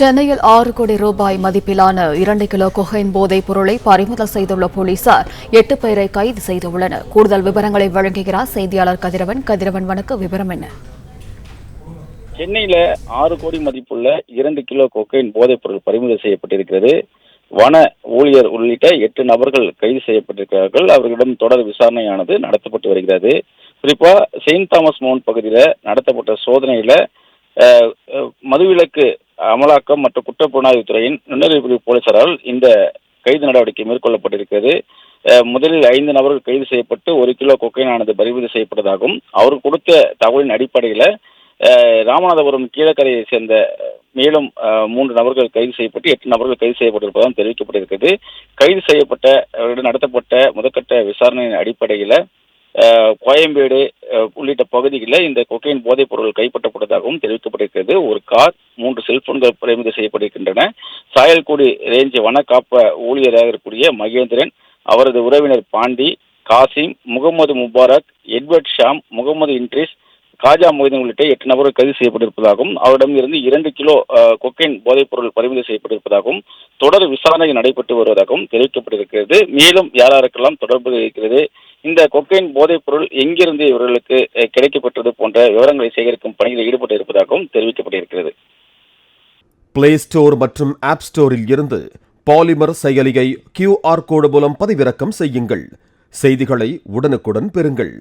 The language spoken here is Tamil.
சென்னையில் 6 கோடி ரூபாய் மதிப்பிலான 2 கிலோ கொகைன் போதைப் பொருளை பறிமுதல் செய்துள்ள போலீசார் 8 பேரை கைது செய்துள்ளனர். கூடுதல் விவரங்களை வழங்குகிறார் செய்தியாளர் கதிரவன். கதிரவன், வணக்கம். விவரம் என்ன? சென்னையில 6 கோடி மதிப்புள்ள 2 கிலோ கொக்கைன் போதைப் பொருள் பறிமுதல் செய்யப்பட்டிருக்கிறது. வன ஊழியர் உள்ளிட்ட 8 நபர்கள் கைது செய்யப்பட்டிருக்கிறார்கள். அவர்களிடம் தொடர் விசாரணையானது நடத்தப்பட்டு வருகிறது. குறிப்பா செயின்ட் தாமஸ் மவுண்ட் பகுதியில் நடத்தப்பட்ட சோதனையில மதுவிலக்கு அமலாக்கம் மற்றும் குற்றப்புலனாய்வு துறையின் நுண்ணறிவு பிரிவு போலீசாரால் இந்த கைது நடவடிக்கை மேற்கொள்ளப்பட்டிருக்கிறது. முதலில் 5 நபர்கள் கைது செய்யப்பட்டு 1 கிலோ கொக்கைனானது பறிமுதல் செய்யப்பட்டதாகவும், அவர் கொடுத்த தகவலின் அடிப்படையில் ராமநாதபுரம் கீழக்கரையை சேர்ந்த மேலும் 3 நபர்கள் கைது செய்யப்பட்டு 8 நபர்கள் கைது செய்யப்பட்டிருப்பதாகவும் தெரிவிக்கப்பட்டிருக்கிறது. கைது செய்யப்பட்ட நடத்தப்பட்ட முதற்கட்ட விசாரணையின் அடிப்படையில் கோயம்பேடு உள்ளிட்ட பகுதிகளில் இந்த கொக்கைன் போதைப் பொருட்கள் கைப்பற்றப்பட்டதாகவும் தெரிவிக்கப்பட்டிருக்கிறது. ஒரு கார், 3 செல்போன்கள் பறிமுதல் செய்யப்பட்டிருக்கின்றன. சாயல்குடி ரேஞ்ச் வனக்காப்ப ஊழியராக இருக்கக்கூடிய மகேந்திரன், அவரது உறவினர் பாண்டி, காசிம், முகமது முபாரக், எட்வர்ட் ஷாம், முகமது இன்ட்ரிஸ், காஜா மொய்தீன் உள்ளிட்ட 8 நபர்கள் கைது செய்யப்பட்டிருப்பதாகவும், அவரிடம் இருந்து 2 கிலோ கொக்கைன் போதைப் பொருள் பறிமுதல் செய்யப்பட்டிருப்பதாகவும், தொடர் விசாரணை நடைபெற்று வருவதாகவும் தெரிவிக்கப்பட்டிருக்கிறது. மேலும் யாருக்கெல்லாம் தொடர்பு இருக்கிறது, இந்த கொக்கைன் போதைப் பொருள் எங்கிருந்து இவர்களுக்கு கிடைக்கப்பட்டது போன்ற விவரங்களை சேகரிக்கும் பணியில் ஈடுபட்டு இருப்பதாகவும் தெரிவிக்கப்பட்டிருக்கிறது. பிளே ஸ்டோர் மற்றும் ஆப் ஸ்டோரில் இருந்து பாலிமர் செயலியை QR கோடு மூலம் பதிவிறக்கம் செய்யுங்கள். செய்திகளை உடனுக்குடன் பெறுங்கள்.